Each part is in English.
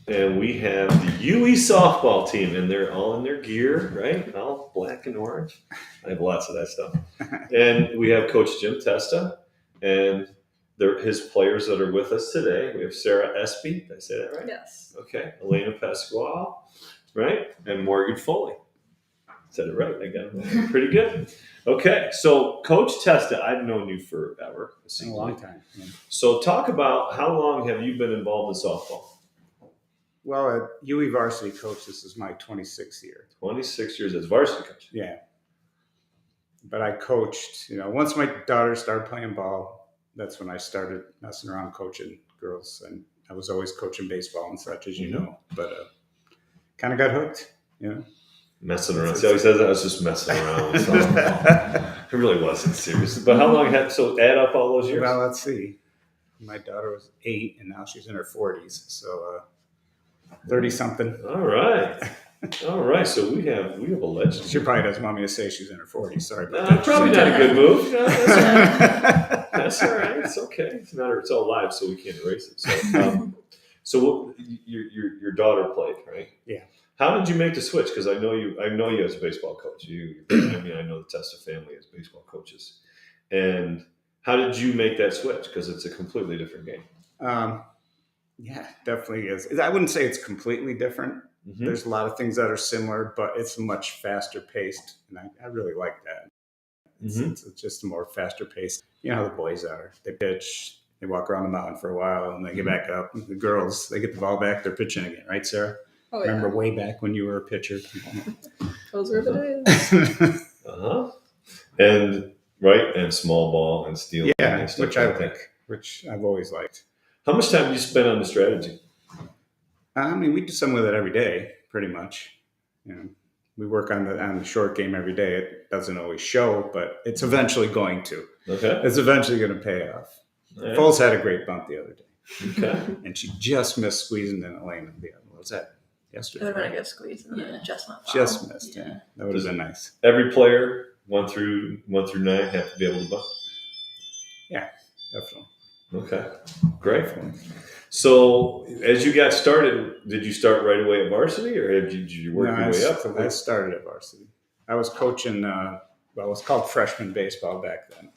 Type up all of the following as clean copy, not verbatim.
And we have the UE softball team, and they're all in their gear, right? All black and orange. I have lots of that stuff. And we have Coach Jim Testa, and his players that are with us today. We have Sarah Espe. Did I say that right? Yes. Okay. Elena Pasquale, right? And Morgan Foley. Said it right. I got it pretty good. Okay. So, Coach Testa, I've known you forever. A long time. Yeah. So, talk about how long have you been involved in softball? Well, at UE varsity coach, this is my 26th year. 26 years as varsity coach. Yeah. But I coached, once my daughter started playing ball, that's when I started messing around coaching girls. And I was always coaching baseball and such, as you know. But kind of got hooked, Messing around. See how he says that? I was just messing around with softball. It really wasn't serious. But how long so add up all those years? Well, let's see. My daughter was 8, and now she's in her 40s. So 30-something. All right. All right. So we have a legend. She probably doesn't want me to say she's in her 40s. Sorry about that. Probably not a good move. No, that's all right. That's all right. It's okay. It's all live, so we can't erase it. So your daughter played, right? Yeah. How did you make the switch? Because I know you as a baseball coach. I know the Testa family as baseball coaches. And how did you make that switch? Because it's a completely different game. Yeah, definitely is. I wouldn't say it's completely different. Mm-hmm. There's a lot of things that are similar, but it's much faster paced. And I really like that. It's just a more faster pace. You know how the boys are. They pitch, they walk around the mountain for a while, and they get back up. The girls, they get the ball back, they're pitching again. Right, Sarah? Oh, yeah. Remember way back when you were a pitcher? Those were the days. And small ball and steel. Yeah, which I've always liked. How much time do you spend on the strategy? We do some with it every day, pretty much. We work on the short game every day. It doesn't always show, but it's eventually going to. Okay. It's eventually going to pay off. Right. Foles had a great bump the other day. Okay. And she just missed squeezing in Elena. What was that? Yesterday. It would have been a good squeeze, and then just not. Just missed. Yeah. That would have been nice. Every player 1 through 9 have to be able to bump. Yeah, definitely. Okay, great. So, as you got started, did you start right away at varsity, or did you work your way up? I started at varsity. I was coaching. It was called freshman baseball back then.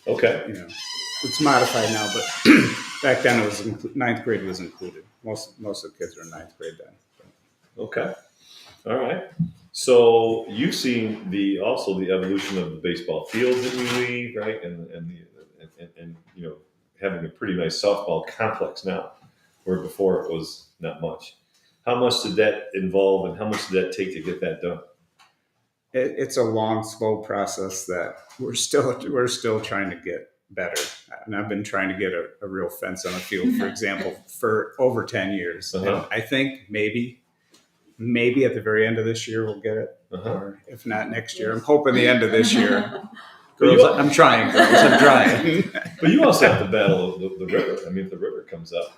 Okay. It's modified now, but back then it was 9th grade was included. Most of the kids were in 9th grade then. Okay. All right. So you've seen the evolution of the baseball fields at UE, right? And having a pretty nice softball complex now, where before it was not much. How much did that involve, and how much did that take to get that done? It's a long, slow process that we're still trying to get better. And I've been trying to get a real fence on a field, for example, for over 10 years. And I think maybe at the very end of this year we'll get it, or if not next year. I'm hoping the end of this year. Girls, I'm trying, girls. I'm trying. But you also have to battle the river. If the river comes up.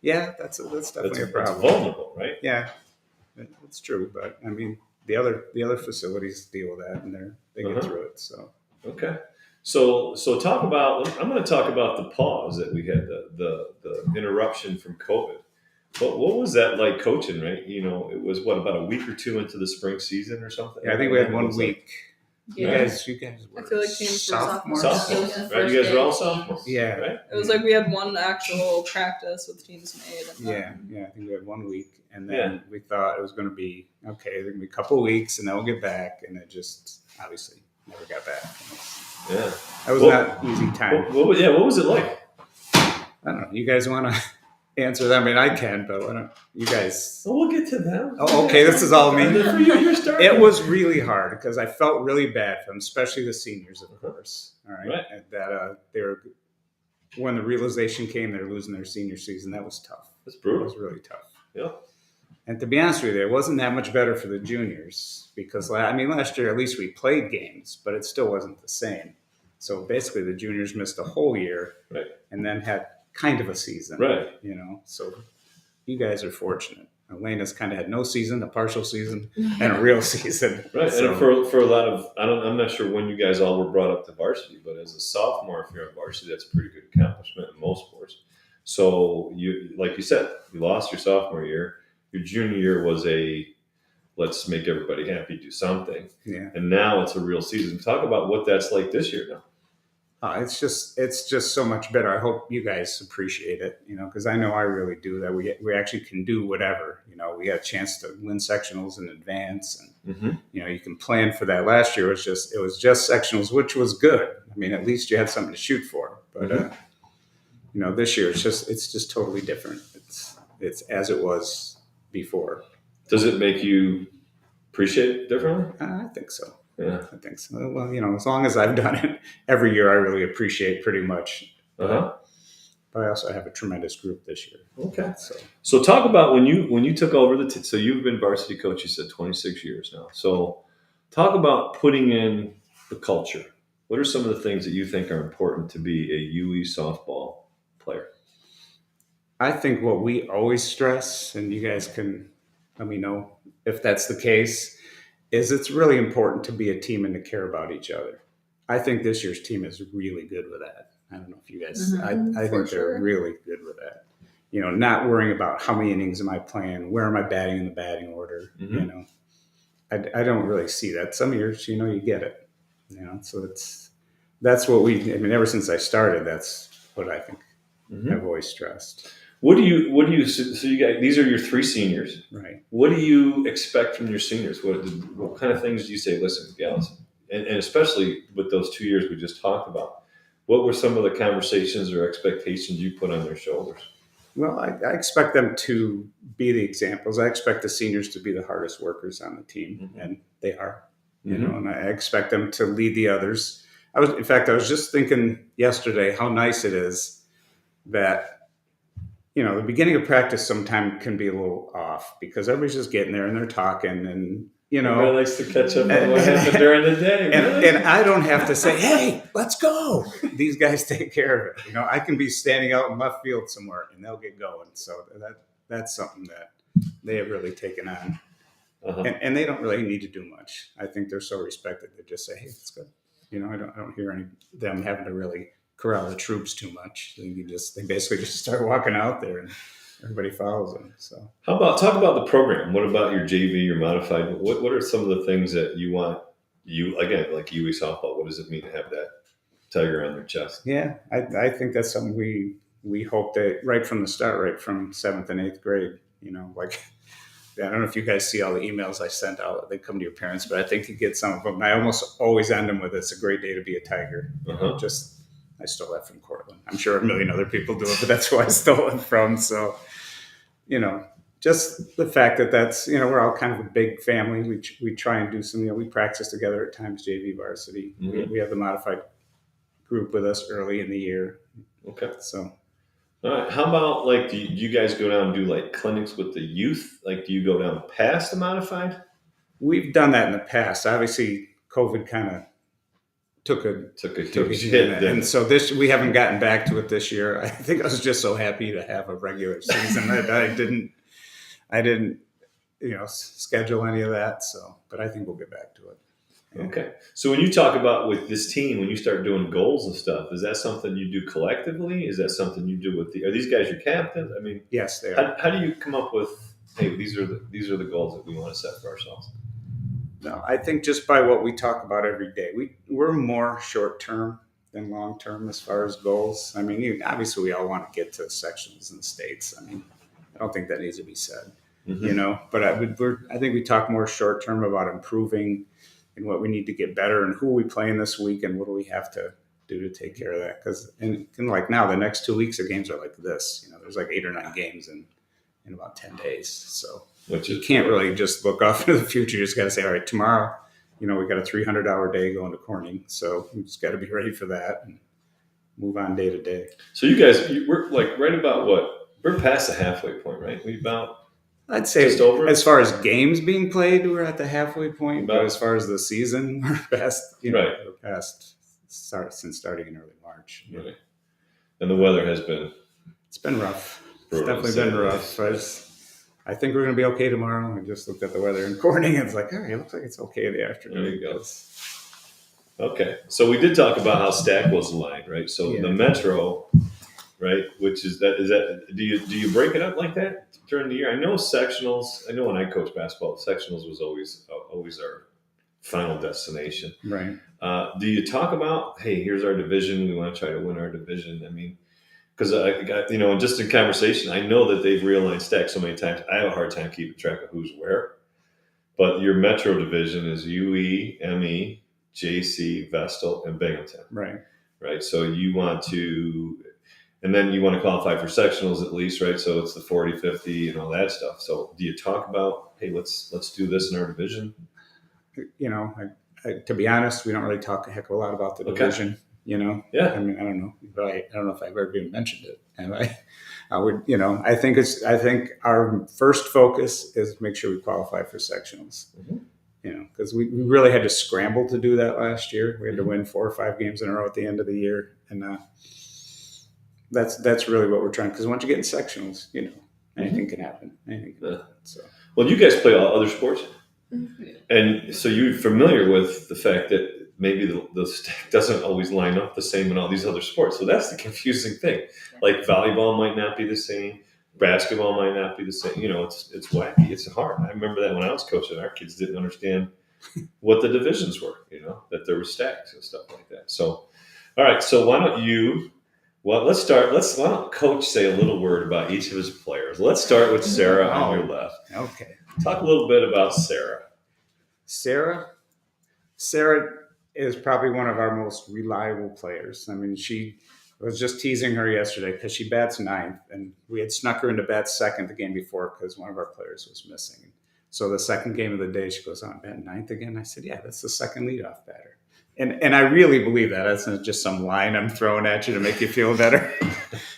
Yeah, that's definitely a problem. It's vulnerable, right? Yeah, it's true. But the other facilities deal with that, and they get through it. So okay. So talk about. I'm going to talk about the pause that we had, the interruption from COVID. But what was that like coaching? Right, it was about a week or two into the spring season or something. Yeah, I think we had 1 week. Yeah. You guys were I feel like teams were sophomores. Sophomores, right? You guys were all sophomores. Yeah. Right? It was like we had one actual practice with teams made. And yeah. I think we had 1 week, and then we thought it was going to be okay. There's going to be a couple of weeks, and then we'll get back, and it just obviously never got back. Yeah, that was not easy time. What was it like? I don't know. You guys want to answer that? I can, but why don't you guys? Well, we'll get to them. Oh, okay. This is all me. You're starting. It was really hard because I felt really bad for them, especially the seniors, of course. All right. And that they were, when the realization came they're losing their senior season, that was tough. That's brutal. It was really tough. Yeah. And to be honest with you, it wasn't that much better for the juniors because, last year at least we played games, but it still wasn't the same. So basically the juniors missed a whole year, right, and then had kind of a season, right? So you guys are fortunate. Elena's kind of had no season, a partial season, and a real season. Right, so, and for a lot of, I'm not sure when you guys all were brought up to varsity, but as a sophomore, if you're at varsity, that's a pretty good accomplishment in most sports. So like you said, you lost your sophomore year. Your junior year was a let's make everybody happy, do something. Yeah. And now it's a real season. Talk about what that's like this year now. It's just so much better. I hope you guys appreciate it, because I know I really do. That we actually can do whatever. We got a chance to win sectionals in advance, and Mm-hmm. you can plan for that. Last year it was just sectionals, which was good. I mean, at least you had something to shoot for. But this year it's just totally different. It's as it was before. Does it make you appreciate it differently? I think so. Yeah. I think so. Well, as long as I've done it every year, I really appreciate pretty much. Uh-huh. But I also have a tremendous group this year. Okay. So talk about when you took over so you've been varsity coach, you said 26 years now. So talk about putting in the culture. What are some of the things that you think are important to be a UE softball player? I think what we always stress, and you guys can let me know if that's the case, is it's really important to be a team and to care about each other. I think this year's team is really good with that. I don't know if you guys, I think they're really good with that. Not worrying about how many innings am I playing, where am I batting in the batting order. Mm-hmm. I don't really see that. Some years, you get it. So that's what ever since I started, that's what I think I've always stressed. What do you? So you guys, these are your 3 seniors, right? What do you expect from your seniors? What kind of things do you say? Listen, gals, and especially with those 2 years we just talked about, what were some of the conversations or expectations you put on their shoulders? Well, I expect them to be the examples. I expect the seniors to be the hardest workers on the team, and they are. And I expect them to lead the others. I was just thinking yesterday how nice it is that. The beginning of practice sometimes can be a little off because everybody's just getting there and they're talking and, Everybody likes to catch up on what happened during the day. Really? And I don't have to say, hey, let's go. These guys take care of it. I can be standing out in left field somewhere and they'll get going. So that's something that they have really taken on. And they don't really need to do much. I think they're so respected. They just say, hey, let's go. I don't hear any of them having to really corral the troops too much. They basically just start walking out there and everybody follows them. So talk about the program? What about your JV, your modified? What are some of the things that you want? Again, like UE softball. What does it mean to have that tiger on their chest? Yeah, I think that's something we hope that right from the start, right from 7th and 8th grade. I don't know if you guys see all the emails I sent out. They come to your parents, but I think you get some of them. And I almost always end them with, "It's a great day to be a tiger." I stole that from Cortland. I'm sure a million other people do it, but that's who I stole it from. So, just the fact that that's, we're all kind of a big family. We try and do some, we practice together at times, JV varsity. We have the modified group with us early in the year. Okay. So. All right. How about do you guys go down and do clinics with the youth? Do you go down past the modified? We've done that in the past. Obviously, COVID kind of took a huge hit. And so we haven't gotten back to it this year. I think I was just so happy to have a regular season that I didn't schedule any of that. So, but I think we'll get back to it. Yeah. Okay. So when you talk about with this team, when you start doing goals and stuff, is that something you do collectively? Is that something you do are these guys your captains? I mean, yes, they are. How do you come up with, hey, these are the goals that we want to set for ourselves? No, I think just by what we talk about every day, we're more short term than long term as far as goals. I mean, obviously we all want to get to sectionals in the states. I mean, I don't think that needs to be said, but I think we talk more short term about improving and what we need to get better and who we playing this week and what do we have to do to take care of that. Because now the next 2 weeks of games are like this. There's 8 or 9 games in about 10 days. So. You can't really just look off into the future. You just got to say, all right, tomorrow, we got a 300-hour day going to Corning. So we just got to be ready for that and move on day to day. So you guys, we're right about what? We're past the halfway point, right? I'd say just over? As far as games being played, we're at the halfway point. But as far as the season, we're past, we're past since starting in early March. Right. And the weather has been... It's been rough. It's definitely been rough. I think we're going to be okay tomorrow. I just looked at the weather in Corning and it's all right, it looks like it's okay in the afternoon. There you go. Okay. So we did talk about how Stack was aligned, right? So the Metro, right? Which is that do you break it up like that during the year? I know sectionals. I know when I coached basketball, sectionals was always our final destination. Right. Do you talk about, hey, here's our division. We want to try to win our division. I mean, because I got, just in conversation, I know that they've realigned stacks so many times. I have a hard time keeping track of who's where. But your Metro division is UE, ME, JC, Vestal, and Binghamton. Right. Right. So you want to, and then you want to qualify for sectionals at least, right? So it's the 40, 50, and all that stuff. So do you talk about, hey, let's do this in our division? To be honest, we don't really talk a heck of a lot about the division. Yeah. I mean, I don't know, but I don't know if I've ever even mentioned it. And I would, I think our first focus is make sure we qualify for sectionals. Because we really had to scramble to do that last year. We had to win 4 or 5 games in a row at the end of the year, and that's really what we're trying. Because once you get in sectionals, anything can happen. Anything can happen. So, well, you guys play all other sports, and so you're familiar with the fact that maybe the stack doesn't always line up the same in all these other sports. So that's the confusing thing. Like volleyball might not be the same. Basketball might not be the same. It's wacky. It's hard. I remember that when I was coaching, our kids didn't understand what the divisions were, that there were stacks and stuff like that. So, all right. So why don't why don't Coach say a little word about each of his players? Let's start with Sarah on your left. Okay. Talk a little bit about Sarah. Sarah is probably one of our most reliable players. I mean, I was just teasing her yesterday because she bats 9th, and we had snuck her into bat 2nd the game before because one of our players was missing. So the second game of the day, she goes, "Oh, I'm batting 9th again." I said, "Yeah, that's the second leadoff batter." And I really believe that. That's not just some line I'm throwing at you to make you feel better.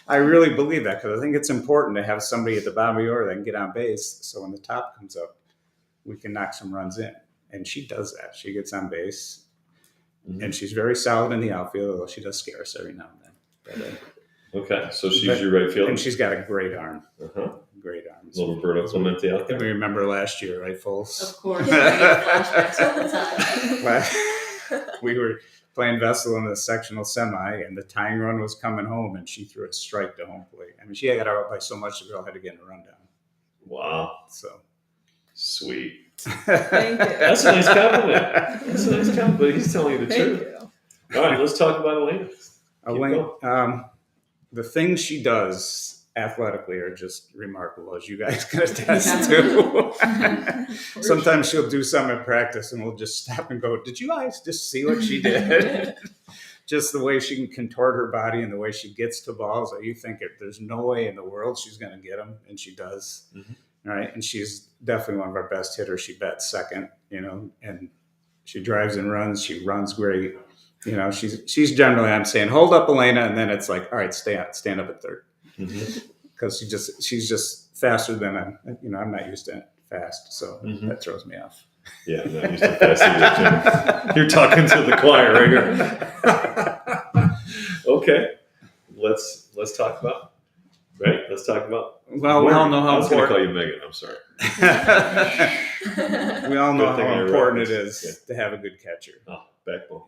I really believe that because I think it's important to have somebody at the bottom of your order that can get on base. So when the top comes up, we can knock some runs in. And she does that. She gets on base. And she's very solid in the outfield, although she does scare us every now and then. Okay, so she's your right fielder. And she's got a great arm. Uh-huh. Great arm. Little Roberto Clemente out there. We remember last year, right, Foles? Of course. Flashbacks all the time. We were playing Vestal in the sectional semi, and the tying run was coming home, and she threw a strike to home plate. I mean, she got out by so much the girl had to get in a rundown. Wow. So sweet. Thank you. That's a nice compliment. But he's telling you the Thank truth. you. All right, let's talk about Elena. Elena, the things she does athletically are just remarkable, as you guys can attest to. Sometimes she'll do something in practice, and we'll just stop and go, "Did you guys just see what she did?" Just the way she can contort her body and the way she gets to balls. You think there's no way in the world she's going to get them, and she does. Right, and she's definitely one of our best hitters. She bats 2nd, and she drives and runs. She runs great. She's generally, I'm saying, hold up, Elena, and then it's like, all right, stand up at 3rd, because she's just faster than I'm not used to fast, so that throws me off. Yeah, I'm not used to fast either, Jim. You're talking to the choir right here. Okay, let's talk about. Right, let's talk about. Well, we all know how I was going to important. call you Megan. I'm sorry. We all know Good thing how I important it referenced. is to have a good catcher. Oh, backbone.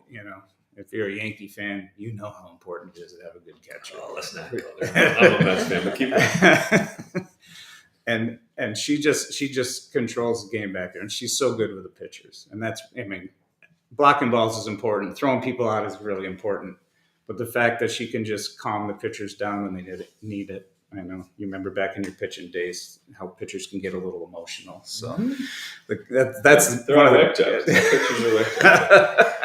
If you're a Yankee fan, you know how important it is to have a good catcher. Oh, let's not go there. I'm a Mets fan, but keep going. And she just controls the game back there, and she's so good with the pitchers. And blocking balls is important. Throwing people out is really important. But the fact that she can just calm the pitchers down when they need it. I know you remember back in your pitching days how pitchers can get a little emotional. So that's They're one all of whack jobs. Pitchers are whack jobs.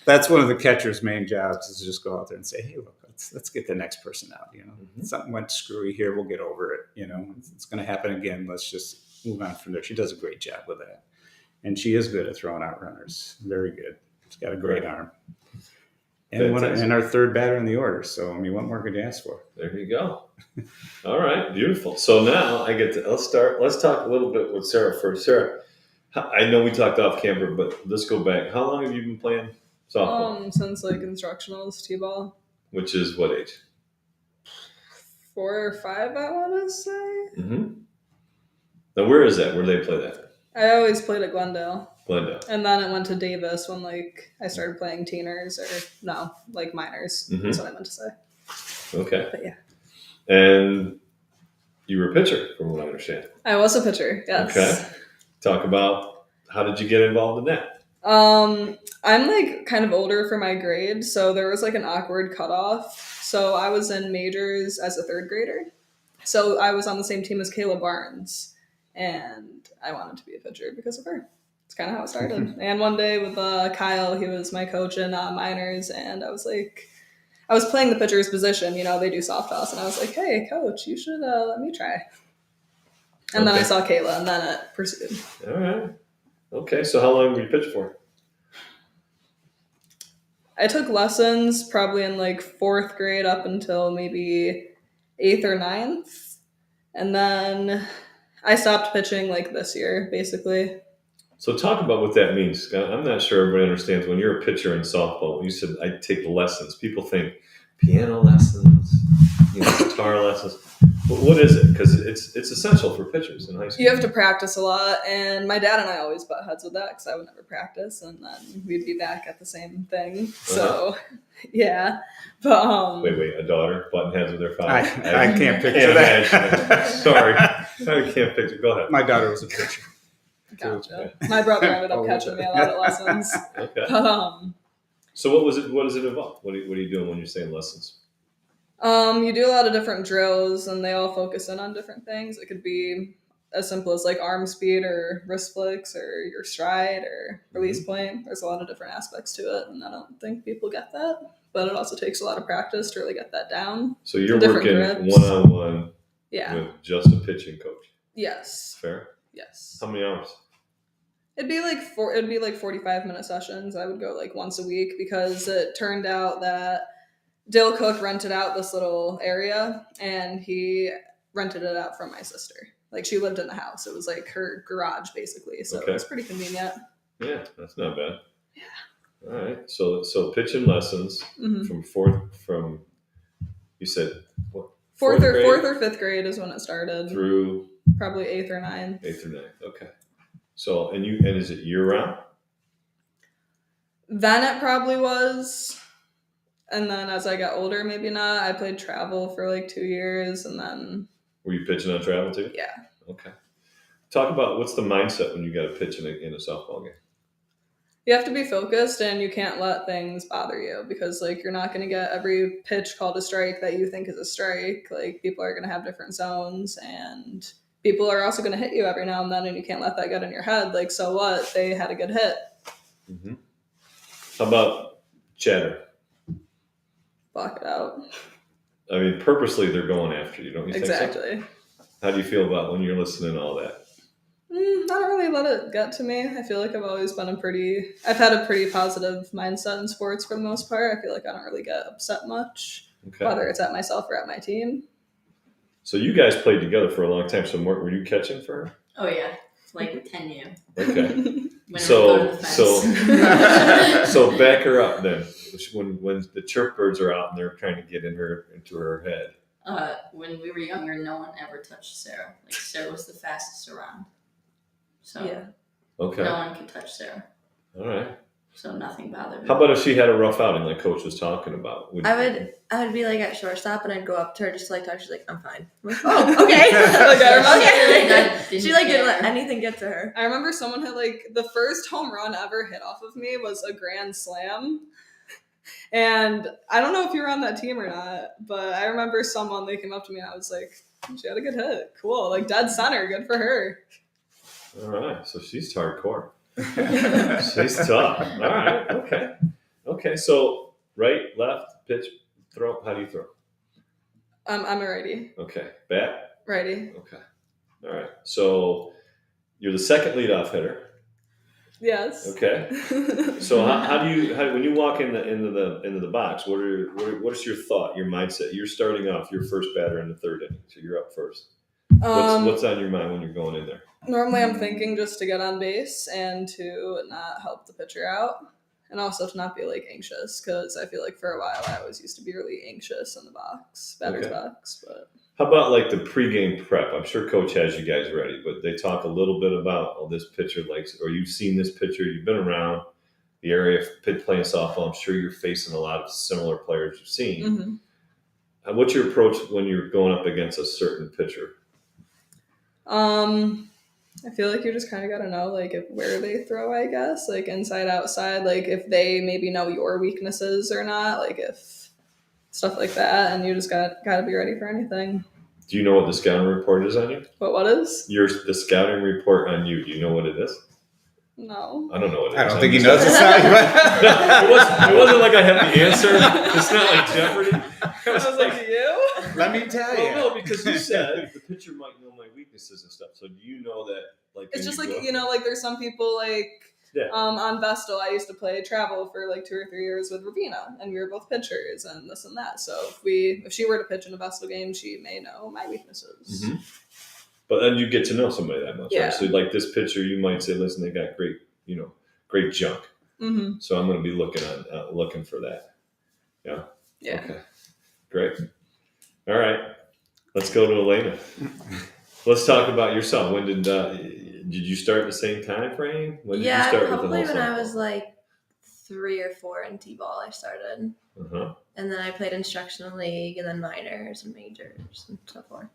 That's one of the catcher's main jobs, is to just go out there and say, "Hey, look, let's get the next person out. Something went screwy here. We'll get over it. It's going to happen again. Let's just move on from there." She does a great job with that, and she is good at throwing out runners. Very good. She's got a great arm. And our 3rd batter in the order. So, what more could you ask for? There you go. All right, beautiful. So now let's talk a little bit with Sarah first. Sarah, I know we talked off camera, but let's go back. How long have you been playing softball? Since instructionals, T-ball. Which is what age? 4 or 5, I want to say. Now, where is that? Where do they play that? I always played at Glendale. And then it went to Davis when I started playing teeners, or minors. That's what I meant to say. Okay. But yeah. And you were a pitcher, from what I understand. I was a pitcher, yes. Okay. Talk about how did you get involved in that? I'm like kind of older for my grade, so there was like an awkward cutoff. So I was in majors as a third grader. So I was on the same team as Kayla Barnes, and I wanted to be a pitcher because of her. It's kind of how it started. And one day with Kyle, he was my coach in minors, and I was like, I was playing the pitcher's position. You know, they do soft toss, and I was like, hey, coach, you should let me try. And then I saw Kayla, and then it pursued. All right. Okay, so how long were you pitching for? I took lessons probably in like 4th grade up until maybe 8th or 9th. And then I stopped pitching like this year, basically. So talk about what that means. I'm not sure everybody understands. When you're a pitcher in softball, when you said I take lessons, people think piano lessons, guitar lessons. But what is it? Because it's essential for pitchers in high school. You have to practice a lot, and my dad and I always butt heads with that because I would never practice, and then we'd be back at the same thing. So, yeah. But Wait, a daughter butting heads with their father. I can't picture that. Sorry, I can't picture. Go ahead. My daughter was a pitcher. Gotcha. My brother ended up catching me a lot of lessons. Okay. But, So what was it? What does it involve? What are you doing when you're saying lessons? you do a lot of different drills, and they all focus in on different things. It could be as simple as like arm speed or wrist flicks or your stride or release point. There's a lot of different aspects to it, and I don't think people get that. But it also takes a lot of practice to really get that down. So you're Different working grips. one-on-one Yeah. with just a pitching coach. Yes. Fair. Yes. How many hours? It'd be like 45-minute sessions. I would go like once a week because it turned out that Dill Cook rented out this little area, and he rented it out from my sister. Like, she lived in the house. It was like her garage, basically. So it was pretty convenient. Yeah, that's not bad. Yeah. All right. So pitching lessons from you said what? Fourth or fifth grade is when it started. Through probably 8th or 9th. 8th or 9th. Okay. So and is it year round? Then it probably was. And then as I got older, maybe not. I played travel for like 2 years, and then... Were you pitching on travel too? Yeah. Okay. Talk about what's the mindset when you got to pitch in a softball game. You have to be focused, and you can't let things bother you because, like, you're not going to get every pitch called a strike that you think is a strike. Like, people are going to have different zones, and people are also going to hit you every now and then, and you can't let that get in your head. Like, so what? They had a good hit. Mm-hmm. How about chatter? Block it out. I mean, purposely they're going after you, don't you think so? Exactly. How do you feel about when you're listening to all that? I don't really let it get to me. I feel like I've always been I've had a pretty positive mindset in sports for the most part. I feel like I don't really get upset much, whether it's at myself or at my team. So you guys played together for a long time. So were you catching for her? Oh yeah, like 10 years. Okay. When so back her up then. When the chirp birds are out and they're trying to get into her head. When we were younger, no one ever touched Sarah. Like, Sarah was the fastest around. So yeah. Okay. No one could touch Sarah. All right. So nothing bothered me. How about if she had a rough outing like Coach was talking about? I would be like at shortstop, and I'd go up to her just to like talk. She's like, "I'm fine." I'm like, oh, okay. Okay. She like didn't let anything get to her. I remember someone had like the first home run ever hit off of me was a grand slam. And I don't know if you were on that team or not, but I remember they came up to me and I was like, she had a good hit. Cool. Like dead center. Good for her. All right. So she's hardcore. She's tough. All right. Okay. So right, left, pitch, throw. How do you throw? I'm a righty. Okay. Bat? Righty. Okay. All right. So you're the second leadoff hitter. Yes. Okay. So when you walk into the box, what is your thought, your mindset? You're starting off your first batter in the third inning, so you're up first. What's on your mind when you're going in there? Normally I'm thinking just to get on base and to not help the pitcher out, and also to not be like anxious, because I feel like for a while I always used to be really anxious in the batter's box. But how about like the pregame prep? I'm sure Coach has you guys ready, but they talk a little bit about this pitcher likes, or you've seen this pitcher, you've been around the area playing softball. I'm sure you're facing a lot of similar players you've seen. What's your approach when you're going up against a certain pitcher? I feel like you just kind of got to know like where they throw, I guess, like inside, outside, like if they maybe know your weaknesses or not, like if stuff like that, and you just got to be ready for anything. Do you know what the scouting report is on you? What is? The scouting report on you. Do you know what it is? No. I don't know what it is. I don't think he knows it's not. It wasn't like I had the answer. It's not like Jeopardy. I was like, you? Let me tell you. Well, no, because you said the pitcher might know my weaknesses and stuff. So do you know that? Like, It's when just you like, go you know, like there's some people like, Yeah. on Vestal, I used to play travel for like 2 or 3 years with Ravina, and we were both pitchers and this and that. So if she were to pitch in a Vestal game, she may know my weaknesses. Mhm. But then you get to know somebody that much. Yeah. Right? So like this pitcher, you might say, listen, they got great junk. Mm-hmm. So I'm going to be looking for that. Yeah. Yeah. Okay. Great. All right. Let's go to Elena. Let's talk about yourself. When did you start at the same time frame? When did you Yeah, start probably with the when whole I was like 3 or 4 in T-ball I started. Uh-huh. And then I played instructional league and then minors and majors and so forth.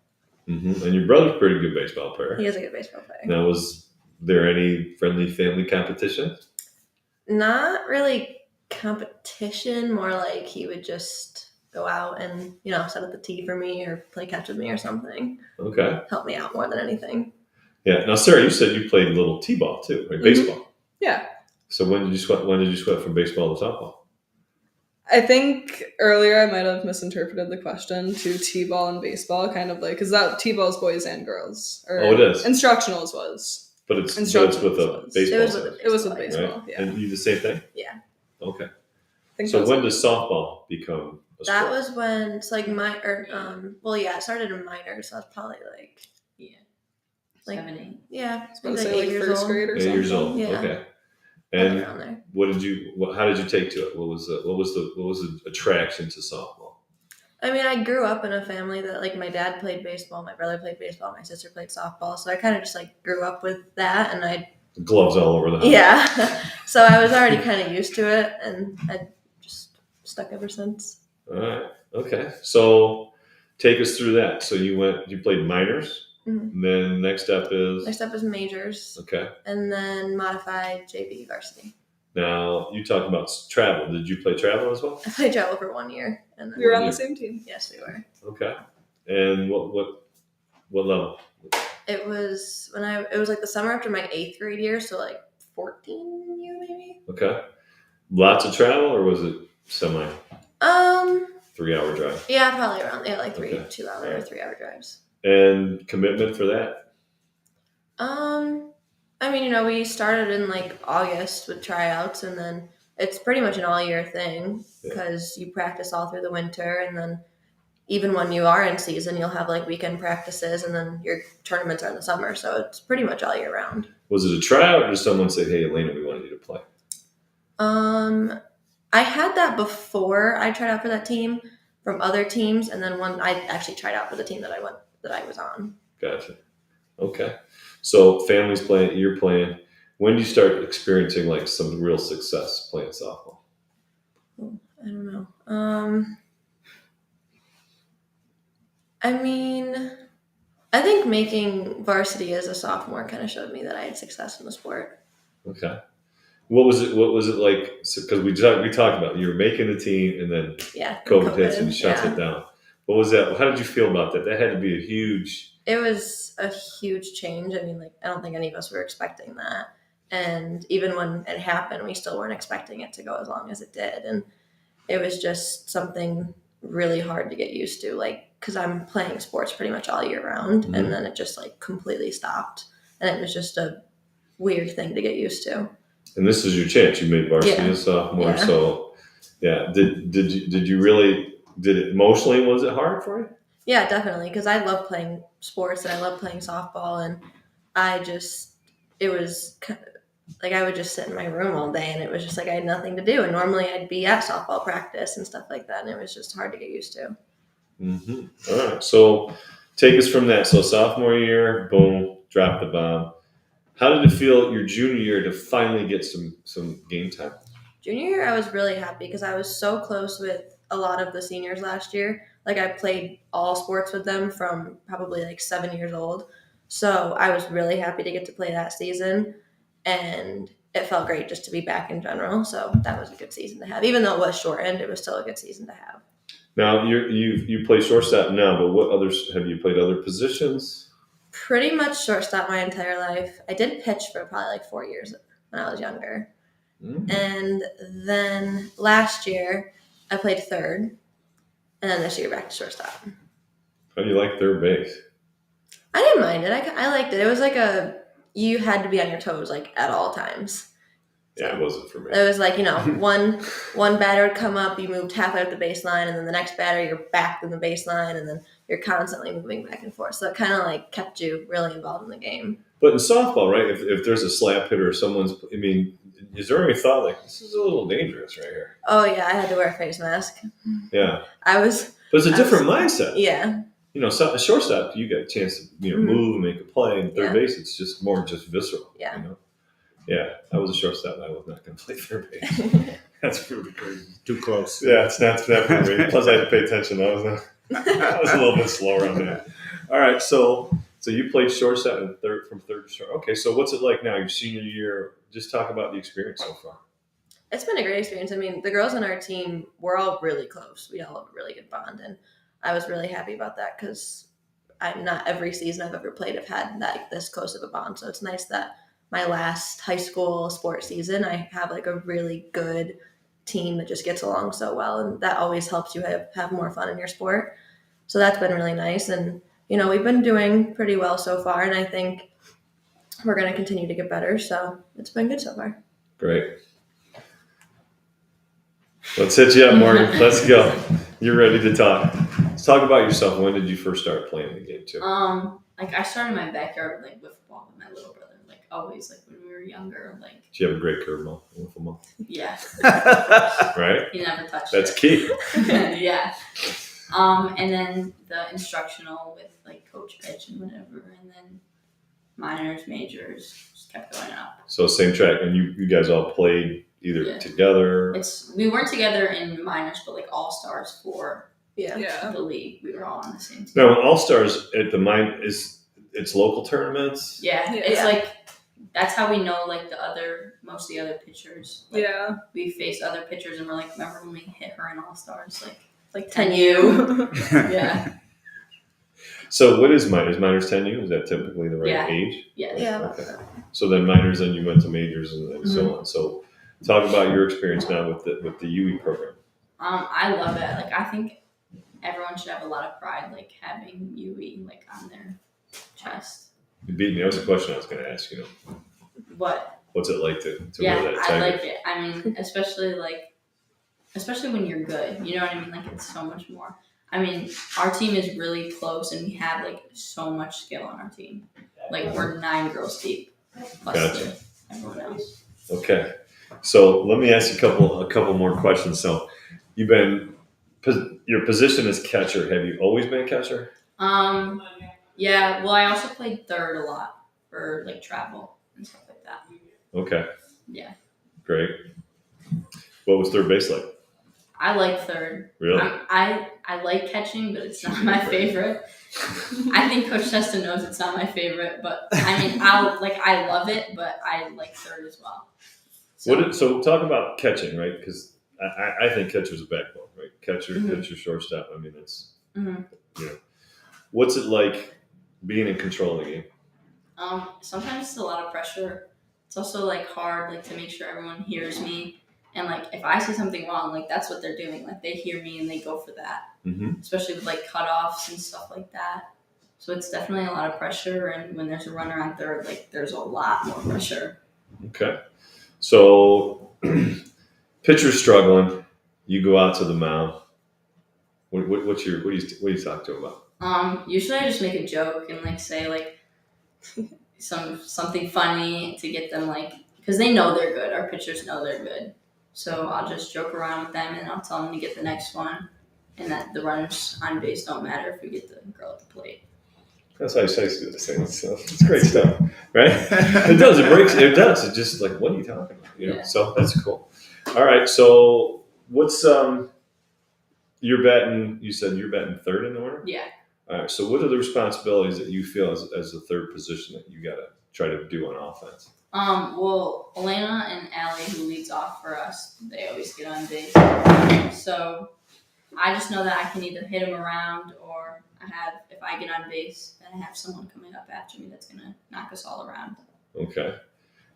Mm-hmm. And your brother's a pretty good baseball player. He is a good baseball player. Now, was there any friendly family competition? Not really competition, more like he would just go out and, set up the tee for me or play catch with me or something. Okay. Help me out more than anything. Yeah. Now, Sarah, you said you played a little t-ball too, right? Baseball. Yeah. So when did you switch from baseball to softball? I think earlier I might have misinterpreted the question to T-ball and baseball, kind of like, because that T-ball is boys and girls. Or Oh, it is. Instructionals was. But it's with Instructionals a was. baseball. It was with side, a It was with right? baseball, yeah. And you the same thing? Yeah. Okay. I think So that when was does softball become a sport? That was when it's like it started in minors, so I was probably like Yeah. Like- 7, 8. yeah, I was gonna maybe say like like 8 years first old. grade or 8 something. years old. Yeah. Okay. Probably And around there. how did you take to it? What was the attraction to softball? I mean, I grew up in a family that like my dad played baseball, my brother played baseball, my sister played softball, so I kind of just like grew up with that, and Gloves all over the house. yeah, so I was already kind of used to it, and I just stuck ever since. All right. Okay. So take us through that. So you played minors, Mhm. and then next step is Next up is majors, okay. and then modified JV varsity. Now you talked about travel. Did you play travel as well? I played travel for 1 year, and then We were on the same team. yes, we were. Okay. And what level? It was it was like the summer after my 8th grade year, so like 14 year maybe. Okay. Lots of travel, or was it semi 3-hour drive? Yeah, probably around like Okay. 2-hour or 3-hour drives. And commitment for that? I mean, we started in like August with tryouts, and then it's pretty much an all year thing Yeah. because you practice all through the winter, and then even when you are in season, you'll have like weekend practices, and then your tournaments are in the summer, so it's pretty much all year round. Was it a tryout, or did someone say, "Hey, Elena, we want you to play"? I had that before I tried out for that team from other teams, and then I actually tried out for the team that I was on. Gotcha. Okay. So families playing, you're playing. When do you start experiencing like some real success playing softball? I don't know. I mean, I think making varsity as a sophomore kind of showed me that I had success in the sport. Okay. What was it like? Because we talked about you were making the team, and then Yeah. COVID hits and shuts yeah. it down. What was that? How did you feel about that? That had to be a huge. It was a huge change. I mean, like, I don't think any of us were expecting that. And even when it happened, we still weren't expecting it to go as long as it did. And it was just something really hard to get used to, like, because I'm playing sports pretty much all year round. Mhm. And then it just, like, completely stopped. And it was just a weird thing to get used to. And this is your chance. You made varsity Yeah. as a sophomore, Yeah. so yeah. Did you really? Did it emotionally? Was it hard for you? Yeah, definitely. Because I love playing sports and I love playing softball. And it was like I would just sit in my room all day and it was just like I had nothing to do. And normally I'd be at softball practice and stuff like that. And it was just hard to get used to. Mm-hmm. All right. So take us from that. So sophomore year, boom, drop the bomb. How did it feel your junior year to finally get some game time? Junior year, I was really happy because I was so close with a lot of the seniors last year. Like I played all sports with them from probably like 7 years old. So I was really happy to get to play that season, and it felt great just to be back in general. So that was a good season to have. Even though it was shortened, it was still a good season to have. Now you play shortstop now, but what others have you played? Other positions? Pretty much shortstop my entire life. I did pitch for probably like 4 years when I was younger. Mm. And then last year I played third, and then this year back to shortstop. How do you like third base? I didn't mind it. I liked it. It was like you had to be on your toes like at all times. Yeah, it wasn't for me. It was like, one batter would come up, you moved halfway up the baseline, and then the next batter you're back in the baseline, and then you're constantly moving back and forth. So it kind of like kept you really involved in the game. But in softball, right? If there's a slap hitter or is there any thought like this is a little dangerous right here? Oh yeah, I had to wear a face mask. Yeah, I was. but it's a different mindset. Yeah. So a shortstop, you get a chance to move and make a play. And third base, it's just more visceral. Yeah. Yeah, I was a shortstop. I was not going to play third base. That's really crazy. Too close. Yeah, it's not for me. Plus, I had to pay attention. I was a little bit slower on that. All right, so you played shortstop and from third to short. Okay, so what's it like now? Your senior year. Just talk about the experience so far. It's been a great experience. I mean, the girls on our team, we're all really close. We all have a really good bond, and I was really happy about that because not every season I've ever played have had this close of a bond. So it's nice that my last high school sports season, I have like a really good team that just gets along so well, and that always helps you have more fun in your sport. So that's been really nice, and we've been doing pretty well so far, and I think we're going to continue to get better. So it's been good so far. Great. Let's hit you up, Morgan. Let's go. You're ready to talk. Let's talk about yourself. When did you first start playing the game too? Like I started in my backyard like with football with my little brother. Like always, like when we were younger. Like Do you have a great curveball? Wiffle yeah, right? he never touched That's it. key. Yeah. And then the instructional with like Coach Pitch and whatever, and then minors, majors, just kept going up. So same track, and you guys all played either together. We weren't together in minors, but like all stars for Yeah. the league. We were all on the same team. Now, all stars at the mine it's local tournaments. Yeah, Yeah. it's like that's how we know like most of the other pitchers. Like, Yeah. we face other pitchers and we're like, remember when we hit her in all stars? Like 10U. Yeah. So what is minors? Minors 10U? Is that typically the right Yeah. age? Yes. Yeah. Okay. So then minors, then you went to majors and so on. So talk about your experience now with the UE program. I love it. Like I think everyone should have a lot of pride, like having UE like on their chest. You beat me. That was a question I was going to ask. What? What's it like to Yeah, wear that I tiger? like it. I mean, especially when you're good. You know what I mean? Like it's so much more. I mean, our team is really close, and we have like so much skill on our team. Like we're 9 girls deep, plus Gotcha. everyone else. Okay. So let me ask you a couple more questions. So your position is catcher. Have you always been a catcher? Yeah. Well, I also played third a lot for like travel and stuff like that. Okay. Yeah. Great. What was third base like? I like third. Really? I like catching, but it's not my favorite. I think Coach Testa knows it's not my favorite, but I mean, I love it, but I like third as well. So talk about catching, right? Because I think catcher's a backbone, right? Catcher, shortstop. I mean, it's What's it like being in control of the game? Sometimes it's a lot of pressure. It's also like hard, like to make sure everyone hears me. And like if I say something wrong, like that's what they're doing. Like they hear me and they go for that. Mm-hmm. Especially with like cutoffs and stuff like that. So it's definitely a lot of pressure. And when there's a runner on third, like there's a lot more pressure. Okay. So pitcher's struggling. You go out to the mound. What do you talk to him about? Usually I just make a joke and like say like something funny to get them like, because they know they're good. Our pitchers know they're good. So I'll just joke around with them and I'll tell them to get the next one, and that the runners on base don't matter if we get the girl at the plate. That's how you say it. So it's great stuff, right? It does. It does. It's just like, what are you talking about? Yeah. So that's cool. All right. So what's You said you're batting third in the order? Yeah. All right. So what are the responsibilities that you feel as the third position that you got to try to do on offense? Well, Elena and Allie, who leads off for us, they always get on base. So I just know that I can either hit them around, or if I get on base, then I have someone coming up after me that's gonna knock us all around. Okay.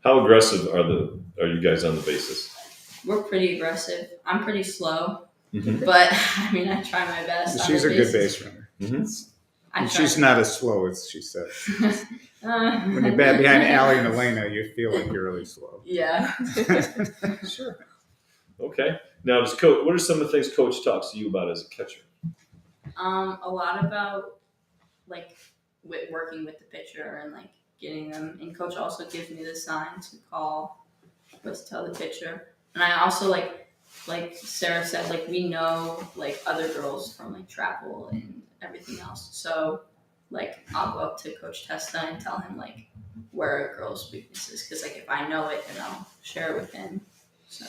How aggressive are you guys on the bases? We're pretty aggressive. I'm pretty slow, Mm-hmm. but I mean, I try my best. She's on a the good bases. base runner. Mm-hmm. I And try. she's not as slow as she says. When you bat behind Allie and Elena, you feel like you're really slow. Yeah. Sure. Okay. Now, what are some of the things Coach talks to you about as a catcher? A lot about like working with the pitcher and like getting them. And Coach also gives me the sign to call, what to tell the pitcher. And I also like Sarah said, like we know like other girls from like travel and everything else. So like I'll go up to Coach Testa and tell him like where a girl's weaknesses, because like if I know it, then I'll share it with him. So.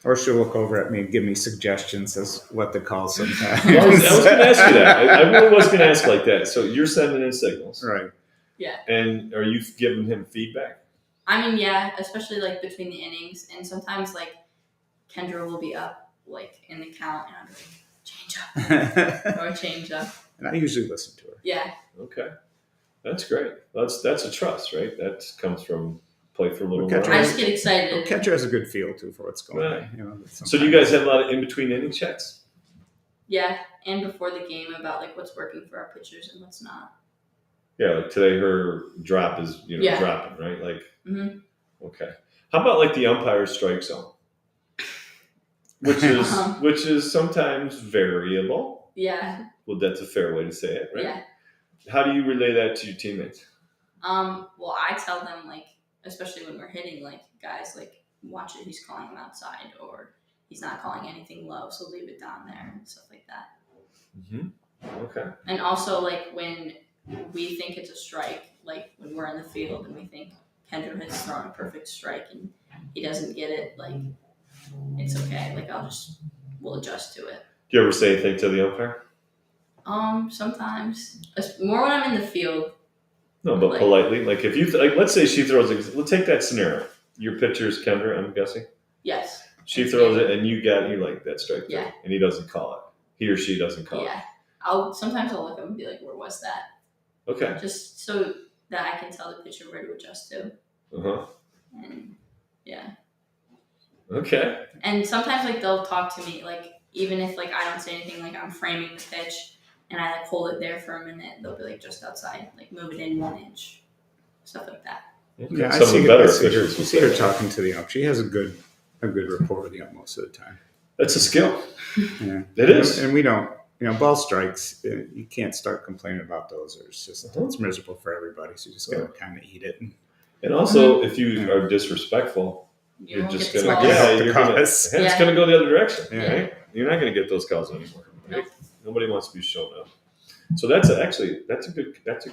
Or she'll look over at me and give me suggestions as what to call sometimes. Well, I was going to ask you that. I really was going to ask like that. So you're sending in signals, Right. Yeah. And are you giving him feedback? I mean, yeah, especially like between the innings, and sometimes like Kendra will be up like in the count, and I'm like, change up or change up. And I usually listen to her. Yeah. Okay, that's great. That's a trust, right? That comes from play for a little Well, while. I just get excited. The catcher has a good feel too for what's going Right. on. You know, So do you guys have a lot of in between inning checks? Yeah, and before the game about like what's working for our pitchers and what's not. Yeah, like today her drop is Yeah. dropping, right? Like Mhm. Okay. How about like the umpire's strike zone? Which is sometimes variable. Yeah. Well, that's a fair way to say it, right? Yeah. How do you relay that to your teammates? Well, I tell them like, especially when we're hitting, like guys, like watch it. He's calling him outside, or he's not calling anything low, so leave it down there and stuff like that. Mm-hmm. Okay. And also like when we think it's a strike, like when we're in the field and we think Kendra has thrown a perfect strike and he doesn't get it, like it's okay. Like we'll adjust to it. Do you ever say anything to the umpire? Sometimes. It's more when I'm in the field. No, but Like- politely. Like if you let's say she throws. Let's take that scenario. Your pitcher's Kendra, I'm guessing. Yes. She It's throws good. it, and you're like that strike three, Yeah. and he doesn't call it. He or she doesn't call Yeah. Sometimes I'll look up and be like, where was that? it. Okay. Just so that I can tell the pitcher where to adjust to. Uh huh. And yeah. Okay. And sometimes like they'll talk to me, like even if like I don't say anything, like I'm framing the pitch and I like hold it there for a minute, they'll be like just outside, like move it in 1 inch, stuff like that. Okay. Yeah, Some of the better officials I will see say her that. talking to the ump. She has a good rapport with the ump most of the time. That's a skill. Yeah. It is. And we don't, ball strikes, you can't start complaining about those. Or it's just, it's miserable for everybody. So you just got to kind of eat it. And also, if you are disrespectful, You you're won't just get gonna calls. help the you're gonna, cause. it's Yeah. gonna go the other direction, Yeah. right? You're not gonna get those calls anymore. Right? Nope. Nobody wants to be shown up. So that's a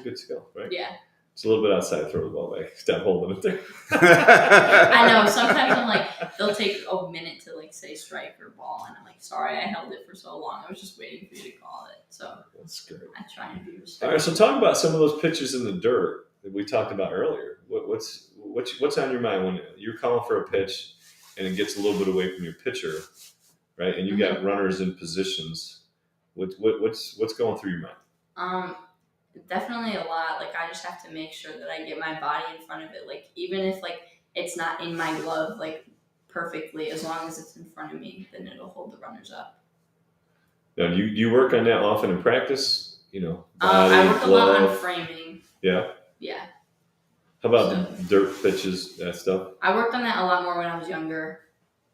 good skill, right? Yeah. It's a little bit outside. Throw the ball back. Stop holding it there. I know. Sometimes I'm like, they'll take a minute to like say strike or ball, and I'm like, sorry, I held it for so long. I was just waiting for you to call it. So That's great. I try and be All respectful. right. So talk about some of those pitches in the dirt that we talked about earlier. What's on your mind when you're calling for a pitch and it gets a little bit away from your pitcher, right? And you got runners in positions. What's going through your mind? Definitely a lot. Like I just have to make sure that I get my body in front of it. Like even if like it's not in my glove like perfectly, as long as it's in front of me, then it'll hold the runners up. Now, do you work on that often in practice? I body, work a lot on glove. framing. Yeah. Yeah. How about the dirt pitches, that stuff? I worked on that a lot more when I was younger,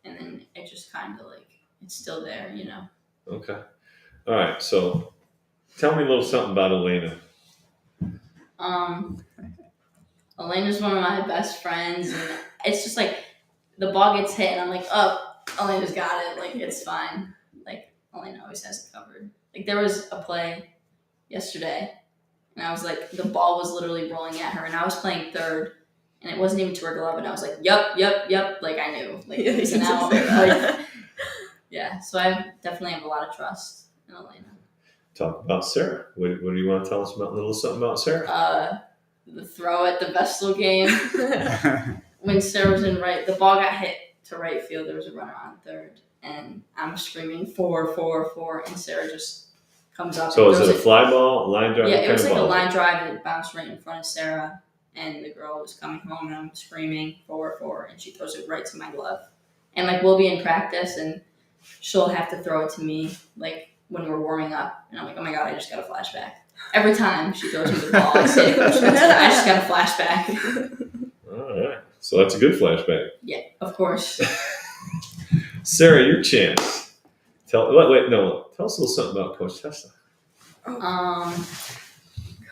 and then it just kind of like it's still there, Okay. All right. So tell me a little something about Elena. Elena's one of my best friends, and it's just like the ball gets hit, and I'm like, oh, Elena's got it. Like it's fine. Like Elena always has it covered. Like there was a play yesterday, and I was like, the ball was literally rolling at her, and I was playing third, and it wasn't even to her glove, and I was like, yup. Like I knew, like Yeah, it's you an did out. say that. Like, yeah. So I definitely have a lot of trust. and Elena. Talk about Sarah. What do you want to tell us about a little something about Sarah? The throw at the Vestal game. When Sarah was in right, the ball got hit to right field. There was a runner on third, and I'm screaming 4, 4, 4, and Sarah just comes up. So and is it a fly ball, line drive? Yeah, it was like a ball? line drive and it bounced right in front of Sarah, and the girl was coming home, and I'm screaming 4, 4, and she throws it right to my glove. And like we'll be in practice, and she'll have to throw it to me like when we're warming up, and I'm like, oh my god, I just got a flashback. Every time she throws me the ball, I say, Coach, I just got a flashback. All right. So that's a good flashback. Yeah, of course. Sarah, your chance. Tell us a little something about Coach Testa.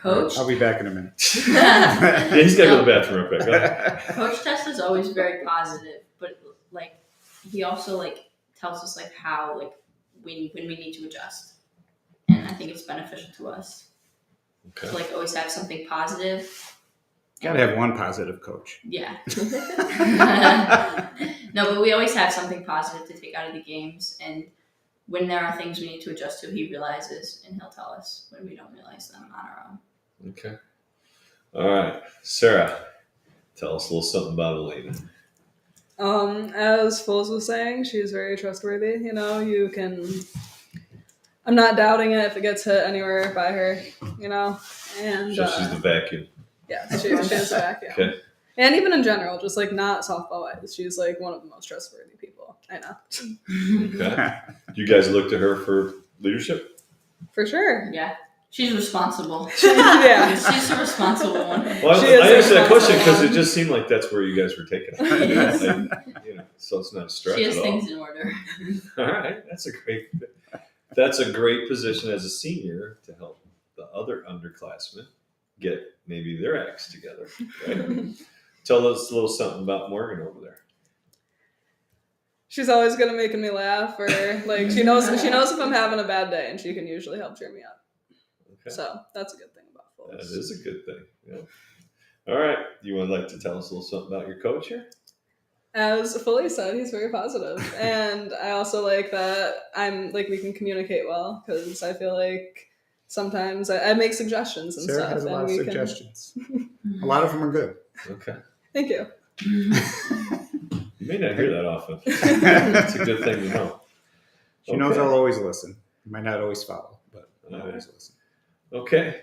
Coach. I'll be back in a minute. Yeah, he's got to go to the bathroom real quick. Go ahead. Coach Testa is always very positive, but like he also like tells us like how like when we need to adjust, and I think it's beneficial to us Okay. to like always have something positive. Gotta have one positive coach. Yeah. No, but we always have something positive to take out of the games, and when there are things we need to adjust to, he realizes and he'll tell us when we don't realize them on our own. Okay. All right. Sarah, tell us a little something about Elena. As Foles was saying, she's very trustworthy. You know, you can. I'm not doubting it if it gets hit anywhere by her. You know, and So she's the vacuum. yeah, she is a vacuum. Okay. And even in general, just like not softball wise, she's like one of the most trustworthy people I know. Okay. Do you guys look to her for leadership? For sure. Yeah. She's responsible. Yeah. She's a responsible one. Well, She is I asked that responsible. question because it just seemed like that's where you guys were taking it. Yes. Like, you know, so it's not a stretch She has at all. things in order. All right, that's a great position as a senior to help the other underclassmen get maybe their acts together. Right? Tell us a little something about Morgan over there. She's always gonna making me laugh, or like she knows if I'm having a bad day, and she can usually help cheer me up. Okay. So that's a good thing about That Foles. is a good thing. Yeah. All right, you would like to tell us a little something about your coach here? As Foley said, he's very positive, and I also like that we can communicate well, because I feel like sometimes I make suggestions and Sarah stuff, has a lot and of we suggestions. A lot of them are good. Okay. Can. Thank you. You may not hear that often. It's a good thing to know. She knows I'll always listen. Might not always follow, but I'll always listen. Okay.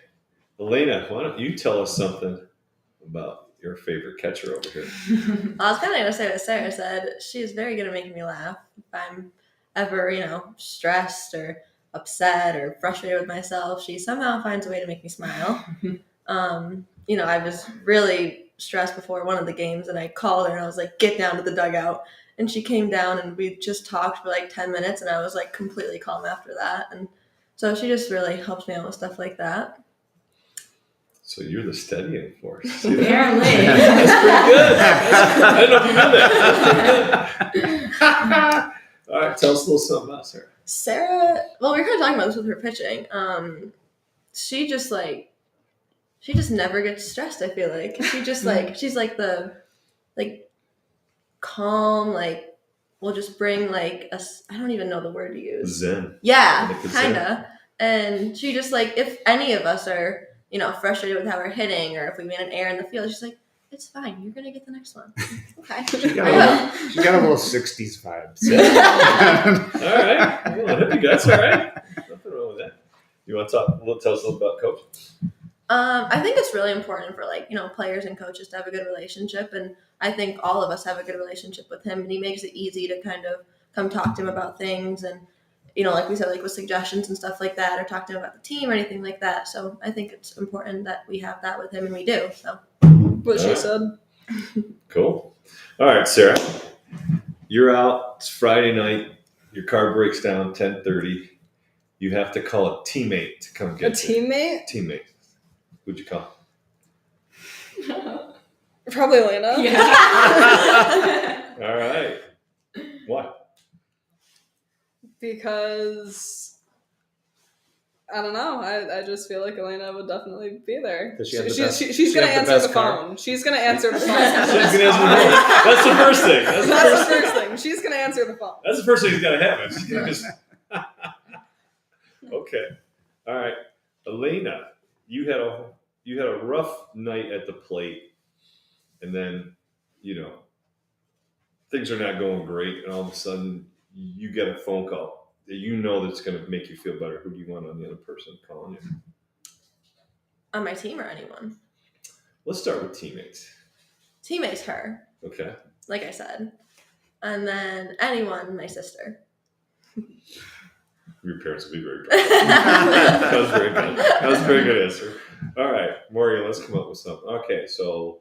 Elena, why don't you tell us something about your favorite catcher over here? I was kind of going to say what Sarah said. She's very good at making me laugh. If I'm ever, stressed or upset or frustrated with myself, she somehow finds a way to make me smile. I was really stressed before one of the games, and I called her and I was like, get down to the dugout. And she came down and we just talked for like 10 minutes, and I was like completely calm after that. And so she just really helps me out with stuff like that. So you're the steadying force. See that? Apparently. That's pretty good. I didn't know if you knew that. All right, tell us a little something about Sarah. Sarah, well, we were kind of talking about this with her pitching. She just never gets stressed, I feel like. She just she's like the calm, we'll just bring I don't even know the word to use. Zen. Yeah, Like a kind of. And she just if any of us are, frustrated with how we're hitting, or if we made an error in the field, she's like, it's fine, you're going to get the next one. Okay. She got a little 60s vibes. All right. Well, that's all right. Nothing wrong with that. You want to tell us a little about Coach? I think it's really important for players and coaches to have a good relationship, and I think all of us have a good relationship with him, and he makes it easy to kind of come talk to him about things, and like we said, with suggestions and stuff like that, or talk to him about the team or anything like that. So I think it's important that we have that with him, and we do. So What she Alright. said. Cool. All right, Sarah. You're out. It's Friday night. Your car breaks down 10:30. You have to call a teammate to come A get you. teammate? Teammate. Who'd you call? Probably Elena. Yeah. All right. Why? Because I don't know. I just feel like Elena would definitely be there. Does she have the She's best- she's she gonna have the answer best the car? phone. She's gonna answer the phone. She's gonna answer the phone. That's the first thing. That's the first thing. She's gonna answer the phone. That's the first thing he's got to have. It's just, Okay. All right. Elena, you had a rough night at the plate, and then, things are not going great, and all of a sudden you get a phone call that that's going to make you feel better. Who do you want on the other person calling you? On my team or anyone? Let's start with teammates. Teammates, her, Okay. like I said. And then anyone, my sister. Your parents will be very proud. That was very good. That was a very good answer. All right, Morgan, let's come up with something. Okay, so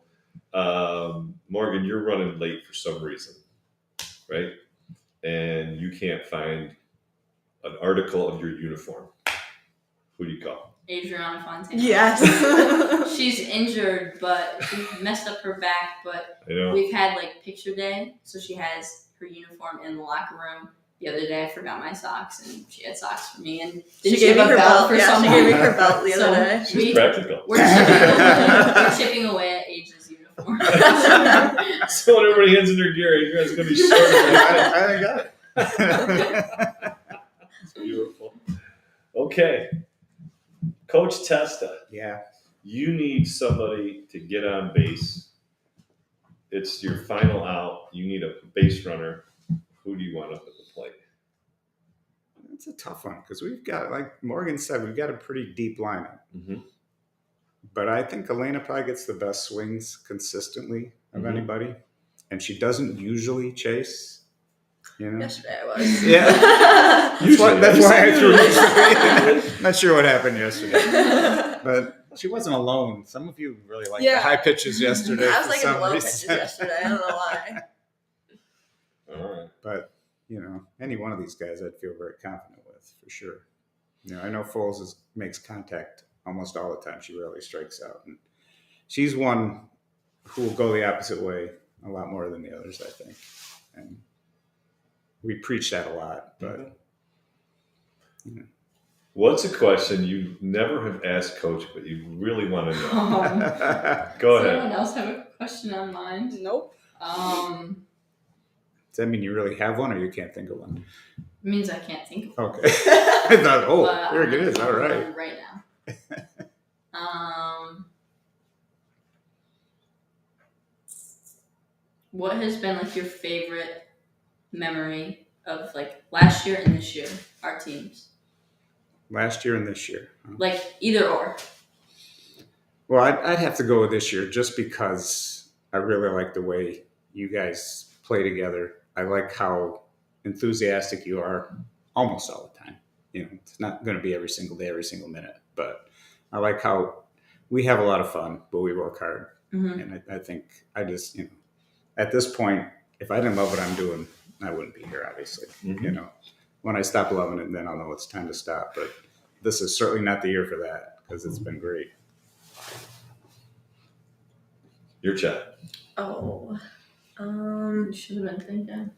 Morgan, you're running late for some reason, right? And you can't find an article of your uniform. Who do you call? Adriana Fontana. Yes. She's injured, but she messed up her back. But I know. we've had picture day, so she has her uniform in the locker room. The other day, I forgot my socks, and she had socks for me. And She gave me her belt. Yeah, she gave me her belt the other day. She's practical. We're chipping away at Asia's uniform. So when everybody hands in their gear, Adriana's going to be short. I got it. It's beautiful. Okay. Coach Testa. Yeah. You need somebody to get on base. It's your final out. You need a base runner. Who do you want up at the plate? It's a tough one because we've got, like Morgan said, we've got a pretty deep lineup. Mm-hmm. But I think Elena probably gets the best swings consistently of Mhm. anybody. And she doesn't usually chase, Yesterday I was. Yeah. Usually. That's why I threw Usually. it. Not sure what happened yesterday. But she wasn't alone. Some of you really liked the high pitches yesterday. I was for liking the some low reason. pitches yesterday. I don't know why. All right. But, any one of these guys I'd feel very confident with, for sure. I know Foles makes contact almost all the time. She rarely strikes out. And she's one who will go the opposite way a lot more than the others, I think. And we preach that a lot, but... What's a question you never have asked Coach, but you really want to know? Go Does ahead. anyone else have a question on mind? Nope. Does that mean you really have one or you can't think of one? It means I can't think of Okay. I thought, But there it is. I'm All thinking right. of one right now. What has been your favorite memory of last year and this year, our teams? Last year and this year. Huh? Either or. Well, I'd have to go with this year just because I really like the way you guys play together. I like how enthusiastic you are almost all the time. It's not going to be every single day, every single minute, but I like how we have a lot of fun, but we work hard. Mm-hmm. And I think I just, at this point, if I didn't love what I'm doing, I wouldn't be here, obviously. Mm-hmm. When I stop loving it, then I'll know it's time to stop. But this is certainly not the year for that because it's been great. Your chat. Oh. You should have been thinking.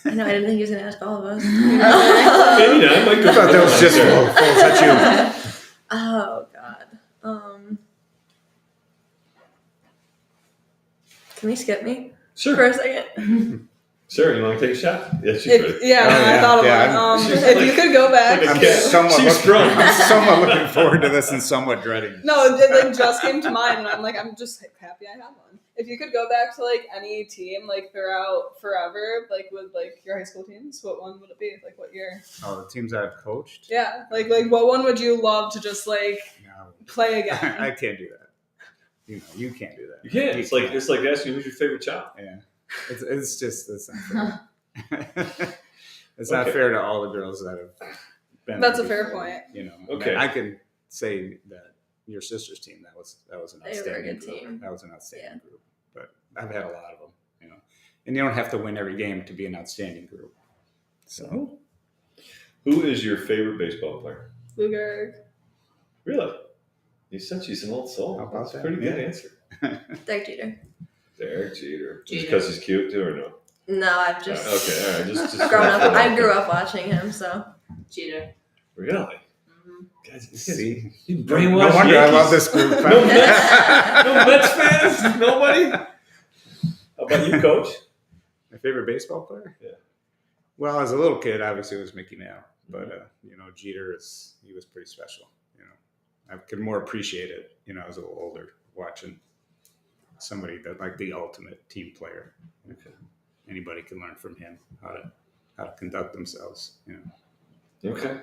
I know, I didn't think he was going to ask all of us. Maybe not. I thought that was just Foles. That's you. Oh, God. Can we skip me Sure. for a second? Sure, you want to take a shot? Yeah, she's ready. I thought of one. If you could go back. Like a I'm cat. somewhat looking forward to this and somewhat dreading it. No, it just came to mind, and I'm just happy I have one. If you could go back to any team throughout forever, with your high school teams, what one would it be? What year? Oh, the teams I've coached? Yeah, what one would you love to just No. play again? I can't do that. You can't do that. You can't. It's like asking who's your favorite child. Yeah. It's not fair. It's not fair to all the girls that have been. That's there a fair before, point. Okay. I can say that your sister's team, that was an They were a outstanding good group. team. That was an outstanding group. But I've had a lot of them, And you don't have to win every game to be an outstanding group. So Who is your favorite baseball player? Lou Gehrig. Really? You said she's an old soul. How about That's a that? pretty good Yeah. answer. Derek Jeter. Derek Jeter. Just Jeter. because he's cute too, or no? No, I've just Okay, all right. Just grown up. I grew up watching him, so. Cheater. Really? Mm-hmm. Guys, see, you no brainwashed wonder I Yankees. love this group. No Mets fans? Nobody? How about you, Coach? My favorite baseball player? Yeah. Well, as a little kid, obviously it was Mickey Mantle. But Jeter he was pretty special. I could more appreciate it. I was a little older watching somebody that like the ultimate team player. Okay. Anybody can learn from him how to conduct themselves. Okay.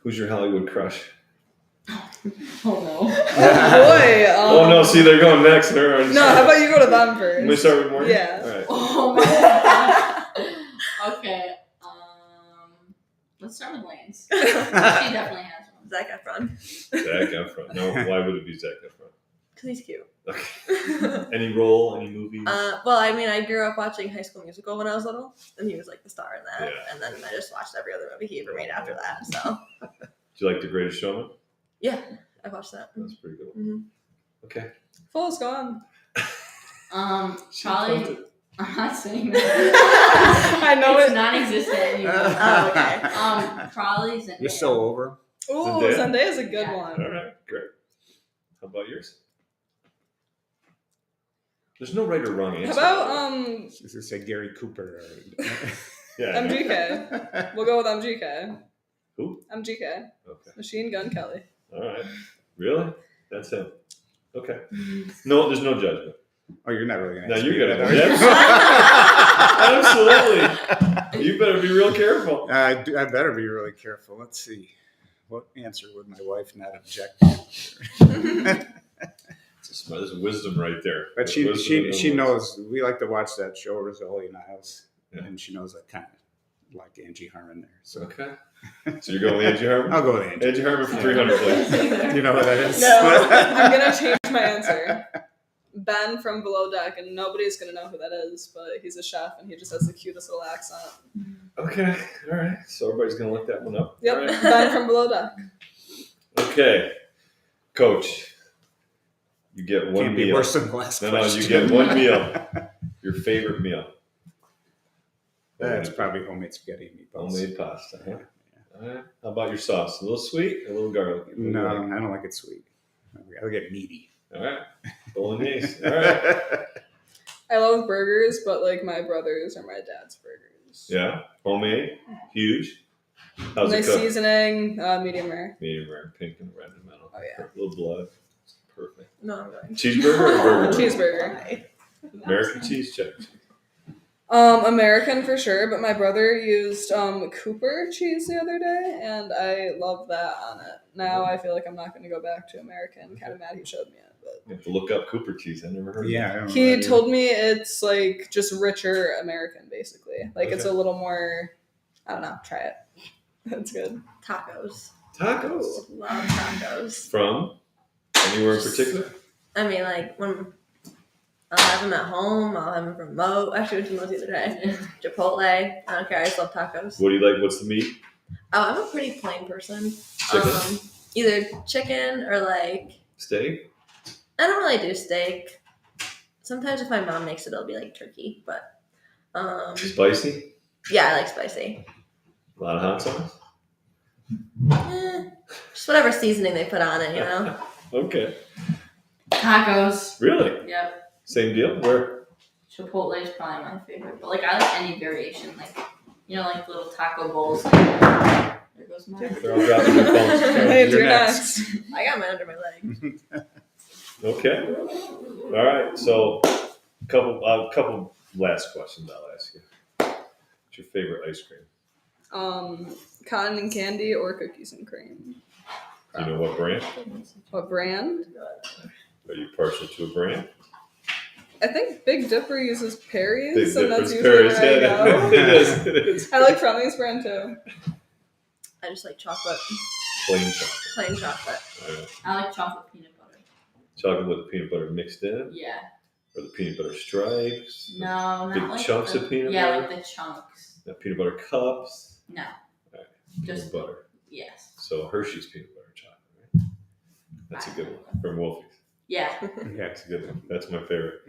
Who's your Hollywood crush? Oh Oh boy. Oh no! See, they're going next. They're already No, how about you go to them first? Can we start with Morgan? Yeah. All right. no. Oh my god. Okay. Let's start with Lane's. She definitely has one. Zac Efron. Zac Efron. No, why would it be Zac Efron? Because he's cute. Okay. Any role? Any movies? Well, I mean, I grew up watching High School Musical when I was little, and he was like the star in that. Yeah. And then I just watched every other movie he ever made after that. So, Do you like The Greatest Showman? yeah, I watched that. That's pretty good. Mm-hmm. Okay. Full gone. Probably. I'm not saying that. I know it's it. non-existent anymore. Oh, okay. Probably Zendaya. You're so over. Ooh, Zendaya? Zendaya's a good Yeah. one. All right. Great. How about yours? There's no right or wrong answer. How about She's gonna say Gary Cooper. Yeah. I know. MGK? We'll go with MGK. Who? MGK. Okay. Machine Gun Kelly. All right. Really? That's him. Okay. No, there's no judgment. Oh, you're not really gonna. Now ask you're me gonna. that, are you? Absolutely. You better be real careful. I better be really careful. Let's see. What answer would my wife not object to? There's wisdom right there. But There's she wisdom in the knows we like to watch that show, Rizzoli Niles, Yeah. and she knows I kind of like Angie Harmon there. So Okay. So you're going with Angie Harmon? I'll go with Angie. Angie Harmon for 300, please. Do you know who that is? No, I'm gonna change my answer. Ben from Below Deck, and nobody's gonna know who that is, but he's a chef and he just has the cutest little accent. Okay. All right. So everybody's going to look that one up. Yep, All right. Ben from Below Deck. Okay. Coach, you get one Can't meal. be worse than the last No, question. you get one meal. Your favorite meal. That's probably homemade spaghetti and meatballs. Homemade pasta. Huh? All right. How about your sauce? A little sweet, a little garlic. No, I don't like it sweet. I'll get meaty. All right. Bolognese. All right. I love burgers, but like my brother's or my dad's burgers. Yeah. Homemade. Huge. How's Nice it cooked? seasoning, medium rare. Medium rare, pink and red in the middle. Oh, yeah. A little blood. Perfect. No, I'm going. Cheeseburger or burger? Cheeseburger. American cheese check. American for sure, but my brother used Cooper cheese the other day, and I love that on it. Now I feel like I'm not going to go back to American. Kind of mad he showed me it, but You have to look up Cooper cheese. I never heard of Yeah, I don't know he that told me it's like just richer American, basically. Like it's Okay. a little more. I don't know. Try it. It's good. Tacos. Tacos. Love tacos. From anywhere in particular? I mean, like, when I'll have them at home, I'll have them from Mo. Actually, went to Mo's the other day. Chipotle. I don't care. I just love tacos. What do you like? What's the meat? Oh, I'm a pretty plain person. Chicken? Either chicken or like, Steak? I don't really do steak. Sometimes if my mom makes it, it'll be like turkey. But Spicy? yeah, I like spicy. A lot of hot sauce? Just whatever seasoning they put on it, you know. Okay. Tacos. Really? Yep. Same deal? Where? Chipotle is probably my favorite, but like I like any variation, like like little taco bowls. There goes mine. They're all dropping their phones. Hey, You're you're next. next. I got mine under my leg. Okay. All right. So, couple last questions I'll ask you. What's your favorite ice cream? Cotton and candy or cookies and cream. Do you know what brand? What brand? Are you partial to a brand? I think Big Dipper uses Perry's, Big and that's Dipper's usually Paris. where I Yeah, go. it is. It is. I like Friendly's brand too. I just like chocolate, Plain chocolate. plain chocolate. All right. I like chocolate peanut butter. Chocolate with the peanut butter mixed in, Yeah. or the peanut butter stripes. No, not Big like chunks the, of peanut Yeah, butter? like the chunks. The peanut butter cups. No. All right. Just Just butter. yes. So Hershey's peanut butter chocolate, right? That's a good one from Wolfie's. Yeah. Yeah, That's a good one. That's my favorite.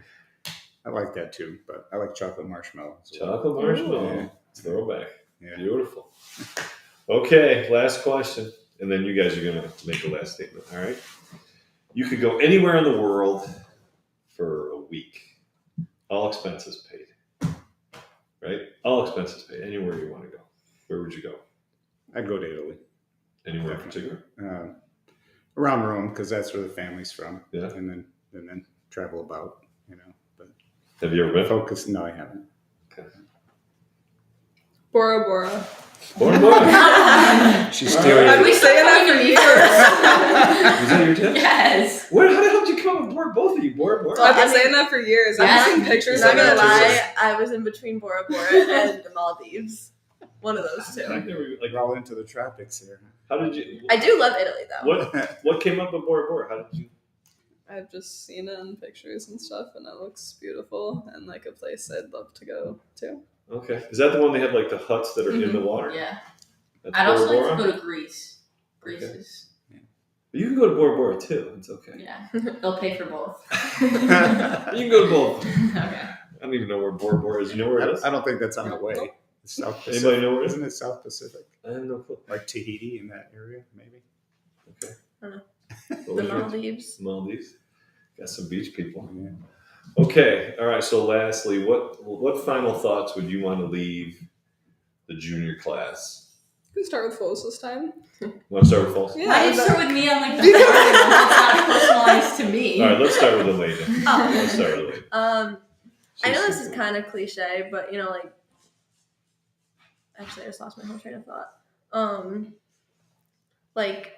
I like that too, but I like chocolate marshmallow. as well. Chocolate marshmallow. Yeah. Throwback. Yeah. Beautiful. Okay, last question. And then you guys are going to make the last statement. All right. You could go anywhere in the world for a week. All expenses paid. Right? All expenses paid. Anywhere you want to go. Where would you go? I'd go to Italy. Anywhere in particular? Around Rome, because that's where the family's from. Yeah. And then travel about, But Have you ever been? focus. No, I haven't. Bora Bora. Bora Bora. She's stealing. I've been saying that for years. Was that your tip? Yes. How the hell did you come on board, both of you? Bora Bora? I've been saying that for years. Yeah. I've seen pictures Not of gonna it. lie, I was in between Bora Bora and the Maldives. One of those two. I've never, We're all into the tropics here. how did you? I do love Italy though. What came up with Bora Bora? How did you? I've just seen it in pictures and stuff, and it looks beautiful and like a place I'd love to go to. Okay, is that the one they have like the huts that are in the water? Yeah. That's I'd also Bora like to Bora? go to Greece. Greece Okay. is, You can go to Bora Bora too. It's okay. yeah. They'll pay for both. You can go to both. Okay. I don't even know where Bora Bora is. You know where it is? I don't think that's on the way. It's South Pacific. Anybody know where it is? Isn't it South Pacific? I have no clue. Like Tahiti in that area, maybe? Okay. I don't know. What The was yours? Maldives. Maldives. Got some beach people. Yeah. Okay. All right. So, lastly, what final thoughts would you want to leave the junior class? We can start with Foles this time. Want to start with false? Yeah. Why did you start with me on like the boring one? It's not personalized to me. All right. Let's start with Elena. Oh. Let's start with Elena. I know this is kind of cliche, but actually I just lost my whole train of thought. Like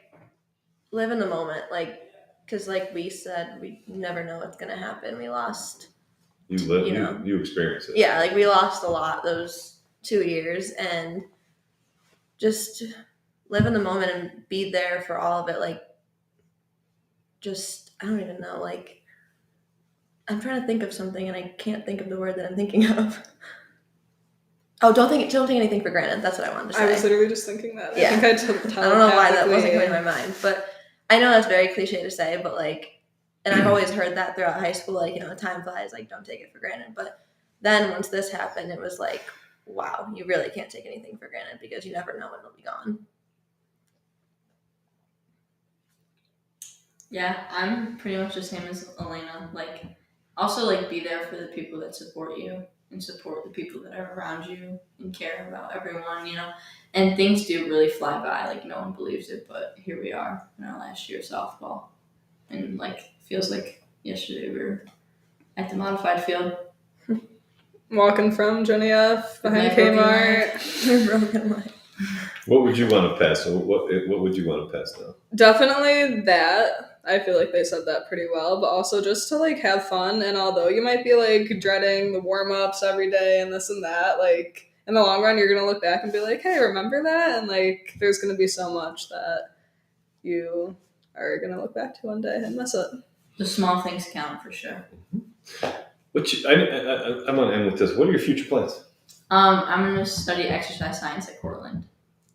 live in the moment, because like we said, we never know what's gonna happen. We lost, You live. you know. You experience it. yeah, like we lost a lot those 2 years, and just live in the moment and be there for all of it. Like, just I don't even know. Like, I'm trying to think of something, and I can't think of the word that I'm thinking of. Oh, don't take anything for granted. That's what I wanted to say. I was literally just thinking that. Yeah. I think I don't know why that wasn't telepathically- coming to my mind, but I know that's very cliche to say, but and I've always heard that throughout high school, time flies, don't take it for granted. But then once this happened, it was like, wow, you really can't take anything for granted because you never know when it'll be gone. Yeah, I'm pretty much the same as Elena. Also be there for the people that support you and support the people that are around you and care about everyone, And things do really fly by, no one believes it, but here we are in our last year of softball. And feels like yesterday we were at the modified field. Walking from Jenny F behind My broken Kmart. Broken life. What would you want to pass? What would you want to pass now? Definitely that. I feel like they said that pretty well, but also just to have fun. And although you might be dreading the warm-ups every day and this and that, in the long run, you're gonna look back and be like, hey, remember that? And there's gonna be so much that you are gonna look back to one day and miss it. The small things count for sure. I'm gonna end with this. What are your future plans? I'm gonna study exercise science at Cortland.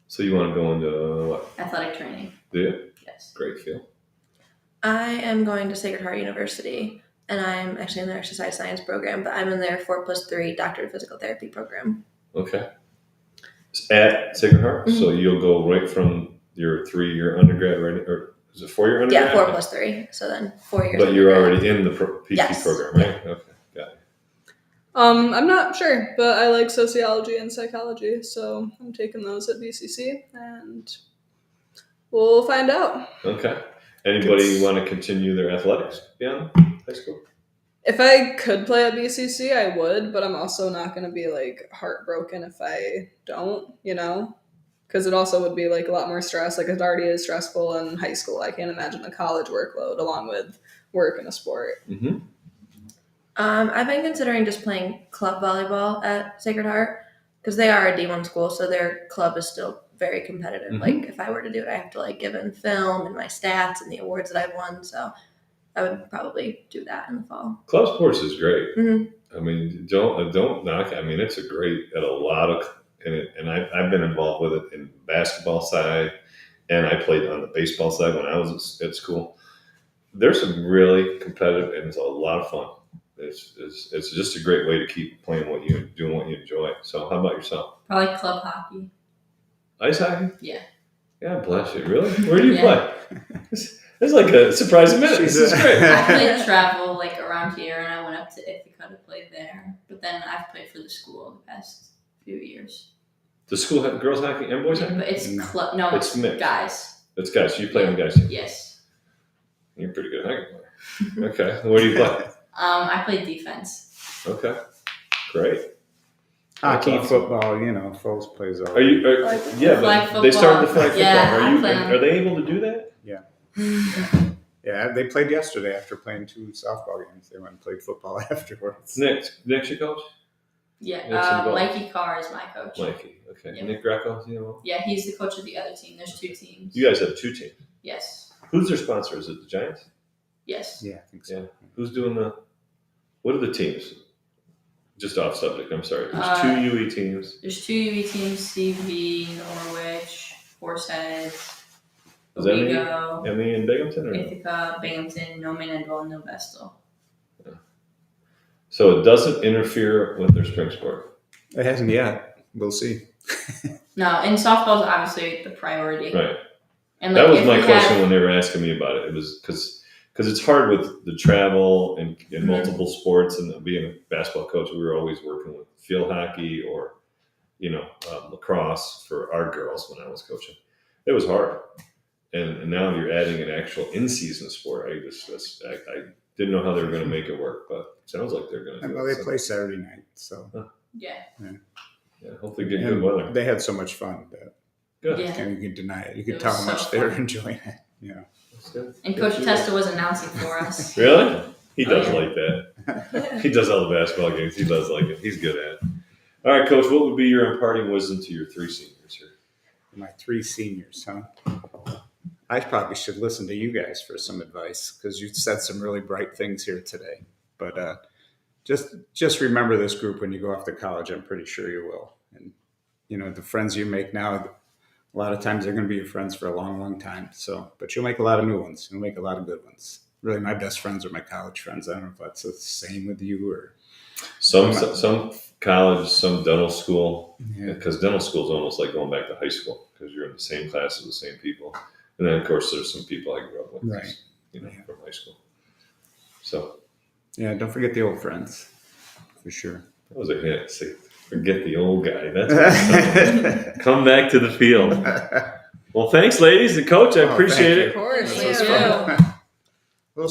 So you want to go into what? Athletic training. Do you? Yes. Great field. I am going to Sacred Heart University, and I'm actually in their exercise science program, but I'm in their 4+3 doctorate of physical therapy program. Okay. At Sacred Heart? Mm-hmm. So you'll go right from your 3-year undergrad, right? Or is it 4-year undergrad? Yeah, 4+3. So then 4 years. But you're undergrad. already in the PT Yes. program, right? Okay, got it. I'm not sure, but I like sociology and psychology, so I'm taking those at BCC, and we'll find out. Okay. Anybody want to continue their athletics beyond high school? If I could play at BCC, I would, but I'm also not going to be heartbroken if I don't, because it also would be a lot more stress. It already is stressful in high school. I can't imagine the college workload along with work and a sport. Mm-hmm. I've been considering just playing club volleyball at Sacred Heart because they are a D1 school, so their club is still very competitive. Mhm. If I were to do it, I have to give in film and my stats and the awards that I've won. So I would probably do that in the fall. Club sports is great. Mhm. I mean, don't knock it. I mean, it's at a lot of, and I've been involved with it in basketball side, and I played on the baseball side when I was at school. There's some really competitive, and it's a lot of fun. It's just a great way to keep playing what you enjoy. So, how about yourself? Probably club hockey. Ice hockey? Yeah. God bless you. Really? Where do you Yeah. play? It's like a surprising minute. This is great. I played travel around here, and I went up to Ithaca to play there. But then I've played for the school the past few years. Does school have girls hockey and boys hockey? But it's No. no, It's it's mixed. guys. It's guys. So you play on the guys team. Yes. You're a pretty good hockey player. Okay. What do you play? I play defense. Okay. Great. Hockey, That's awesome. football, Foles plays all. Are you? Yeah, Flag but they started the football. flag Yeah, football. I Are you? play on- Are they able to do that? Yeah, they played yesterday after playing 2 softball games. They went and played football afterwards. Nick, your coach? Yeah. Nick's involved. Mikey Carr is my coach. Mikey. Okay. Yeah. Nick Greco. You know. Yeah, he's the coach of the other team. There's 2 teams. You guys have 2 teams. Yes. Who's their sponsor? Is it the Giants? Yes. Yeah, I think so. Yeah. Who's doing the? What are the teams? Just off subject. I'm sorry. There's 2 UE teams. There's 2 UE teams: CV, Norwich, Horsehead, Is that me? Owego, Emmy and Binghamton, or no? Ithaca, Binghamton, No Manendwell, No Vestal. So it doesn't interfere with their spring sport. It hasn't yet. We'll see. No, and softball's obviously the priority. Right. And That was if my we question have- when they were asking me about it. It was because it's hard with the travel and multiple sports, and being a basketball coach, we were always working with field hockey or lacrosse for our girls when I was coaching. It was hard, and now you're adding an actual in-season sport. I didn't know how they were going to make it work, but it sounds like they're going to. Well, they play Saturday night, so Yeah. Yeah, hopefully get good weather. they had so much fun that Good. Yeah. and you can deny it. You can It tell was how so much they're fun. enjoying it. That's good. And Good Coach for you. Testa was announcing for us. Really? He Oh, does yeah. like that. He does all the basketball games. He does like it. He's good at it. All right, Coach, what would be your imparting wisdom to your 3 seniors here? My 3 seniors, huh? I probably should listen to you guys for some advice because you said some really bright things here today. But just remember this group when you go off to college. I'm pretty sure you will. And the friends you make now, a lot of times they're going to be your friends for a long, long time. So, but you'll make a lot of new ones. You'll make a lot of good ones. Really, my best friends are my college friends. I don't know if that's the same with you or. Some college, some dental school, Yeah. because dental school is almost like going back to high school because you're in the same class as the same people. And then, of course, there's some people I grew up with, Right. from high school. So Yeah, don't forget the old friends, for sure. that was a hint. See, forget the old guy. That's what it sounds like. Come back to the field. Well, thanks, ladies and Coach. I Oh, appreciate thank it. Of course. This was Thank you. fun. A little